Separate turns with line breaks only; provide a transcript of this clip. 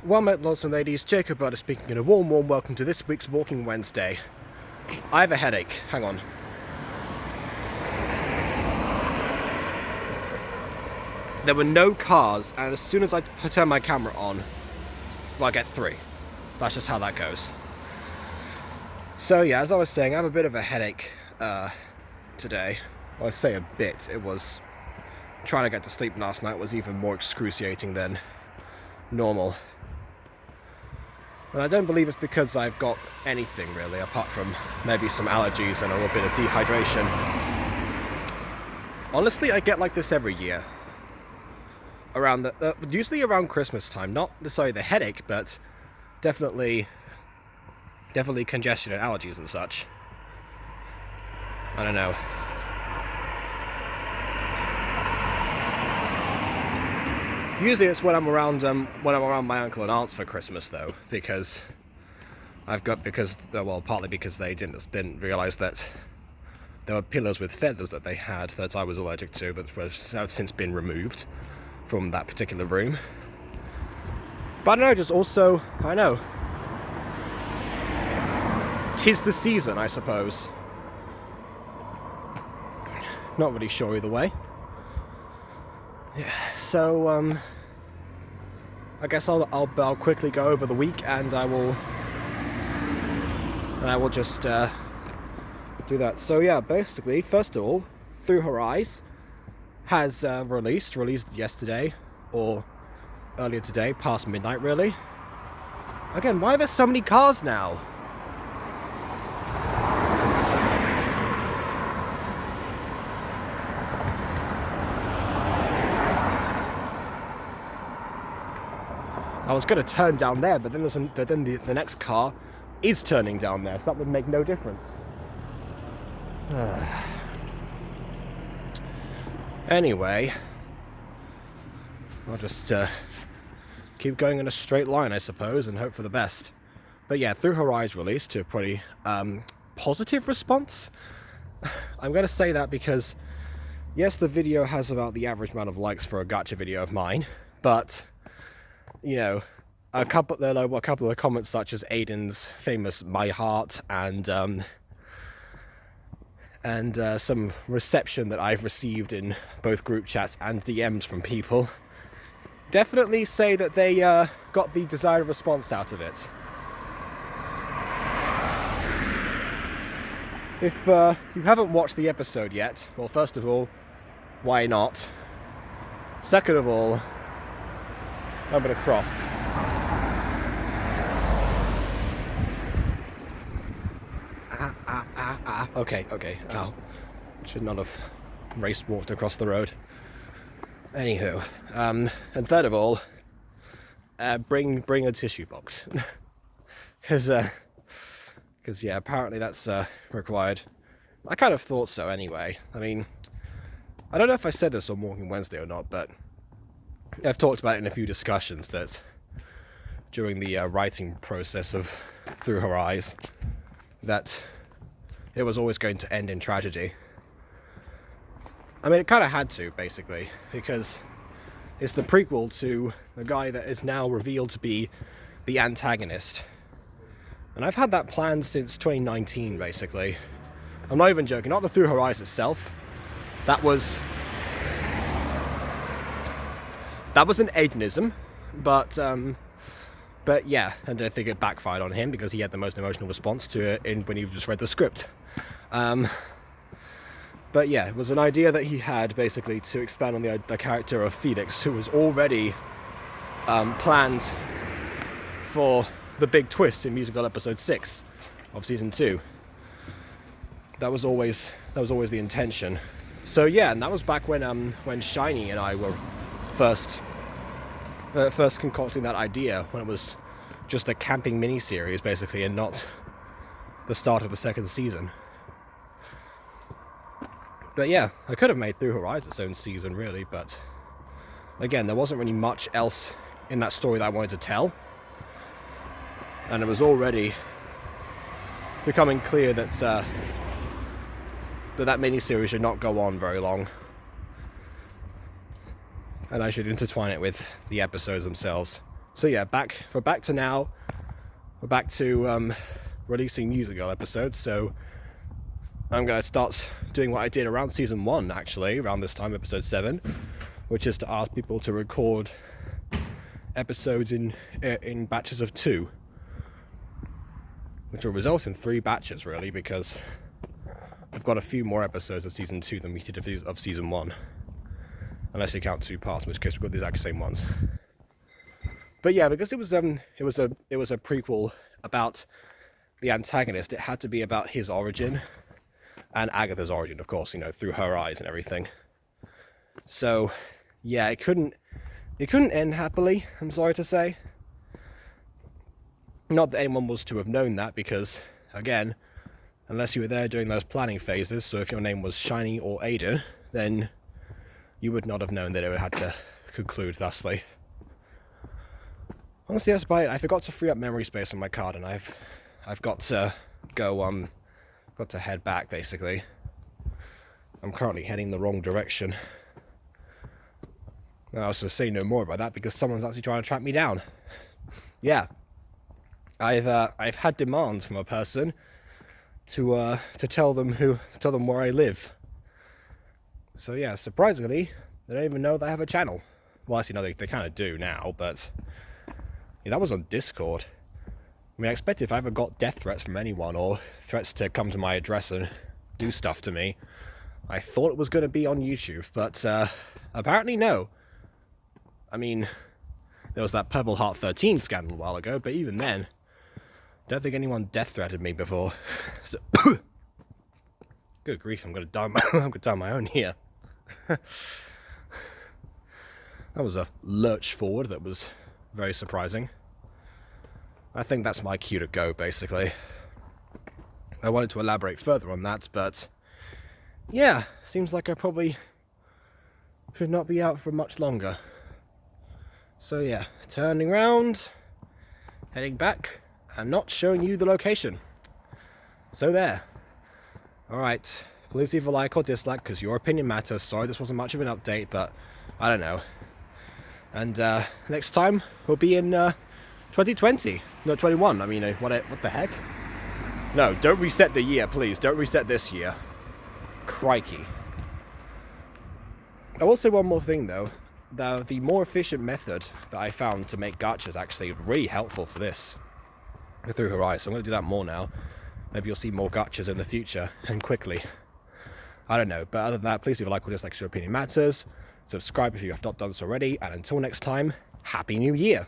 Well met, lords and ladies, Jacob Butter speaking, and a warm welcome to this week's Walking Wednesday. I have a headache. Hang on. There were no cars, and as soon as I turn my camera on, well, I get 3. That's just how that goes. So yeah, as I was saying, I have a bit of a headache today. Well, I say a bit. It was trying to get to sleep last night was even more excruciating than normal. And I don't believe it's because I've got anything really, apart from maybe some allergies and a little bit of dehydration. Honestly, I get like this every year. Around usually around Christmas time. Not necessarily the headache, but definitely congestion and allergies and such. I don't know. Usually it's when I'm around my uncle and aunts for Christmas though, because partly because they didn't realise that there were pillows with feathers that they had that I was allergic to, but have since been removed from that particular room. But I don't know, just also, I know. 'Tis the season, I suppose. Not really sure either way. Yeah, so I guess I'll quickly go over the week, and I will just do that. So yeah, basically, first of all, Through Her Eyes has released yesterday or earlier today, past midnight really. Again, why are there so many cars now? I was going to turn down there, but then the next car is turning down there, so that would make no difference. Anyway, I'll just keep going in a straight line, I suppose, and hope for the best. But yeah, Through Her Eyes released to a pretty positive response. I'm going to say that because, yes, the video has about the average amount of likes for a gacha video of mine, but you know, a couple of the comments, such as Aiden's famous "My Heart" and some reception that I've received in both group chats and DMs from people, definitely say that they got the desired response out of it. If you haven't watched the episode yet, well, first of all, why not? Second of all, I'm going to cross. Okay. Ow. Should not have walked across the road. Anywho, and third of all, bring a tissue box. Because yeah, apparently that's required. I kind of thought so anyway. I mean, I don't know if I said this on Walking Wednesday or not, but I've talked about it in a few discussions that during the writing process of Through Her Eyes, that it was always going to end in tragedy. I mean, it kind of had to, basically, because it's the prequel to the guy that is now revealed to be the antagonist. And I've had that planned since 2019, basically. I'm not even joking, not the Through Her Eyes itself. That was an Aidenism, but yeah, and I think it backfired on him because he had the most emotional response to it when he just read the script. But yeah, it was an idea that he had basically to expand on the character of Felix, who was already planned for the big twist in musical episode 6 of season 2. That was always the intention. So yeah, and that was back when Shiny and I were first concocting that idea, when it was just a camping mini-series basically, and not the start of the second season. But yeah, I could have made Through Her Eyes its own season really, but again, there wasn't really much else in that story that I wanted to tell, and it was already becoming clear that that mini-series should not go on very long. and I should intertwine it with the episodes themselves So yeah, we're back to now. We're back to releasing Music Girl episodes. So I'm going to start doing what I did around season 1, actually, around this time, episode 7, which is to ask people to record episodes in batches of 2, which will result in 3 batches, really, because I've got a few more episodes of season 2 than we did of season 1, unless you count 2 parts, in which case we've got the exact same ones. But yeah, because it was a prequel about the antagonist, it had to be about his origin and Agatha's origin, of course, through her eyes and everything. So yeah, it couldn't end happily, I'm sorry to say. Not that anyone was to have known that, because again, unless you were there during those planning phases, so if your name was Shiny or Aiden, then you would not have known that it would have had to conclude thusly. Honestly, that's about it. I forgot to free up memory space on my card, and I've got to go, got to head back, basically. I'm currently heading the wrong direction. Now, I was going to say no more about that, because someone's actually trying to track me down. Yeah. I've had demands from a person to tell them where I live. So yeah, surprisingly, they don't even know that I have a channel. Well, actually, no, they kind of do now, but yeah, that was on Discord. I mean, I expected if I ever got death threats from anyone, or threats to come to my address and do stuff to me, I thought it was going to be on YouTube, but apparently no. I mean, there was that Purple Heart 13 scandal a while ago, but even then, don't think anyone death threatened me before. So good grief, I'm gonna die on my own here. That was a lurch forward that was very surprising. I think that's my cue to go, basically. I wanted to elaborate further on that, but yeah, seems like I probably should not be out for much longer. So yeah, turning around, heading back, and not showing you the location. So there. Alright, please leave a like or dislike, because your opinion matters. Sorry this wasn't much of an update, but I don't know. And next time we'll be in 2020. No, 21. I mean, what the heck? No, don't reset the year, please. Don't reset this year. Crikey. I will say one more thing, though. The more efficient method that I found to make gachas is actually really helpful for this. Through her eyes, so I'm going to do that more now. Maybe you'll see more gachas in the future, and quickly. I don't know, but other than that, please leave a like or dislike, your opinion matters. Subscribe if you have not done so already, and until next time, Happy New Year!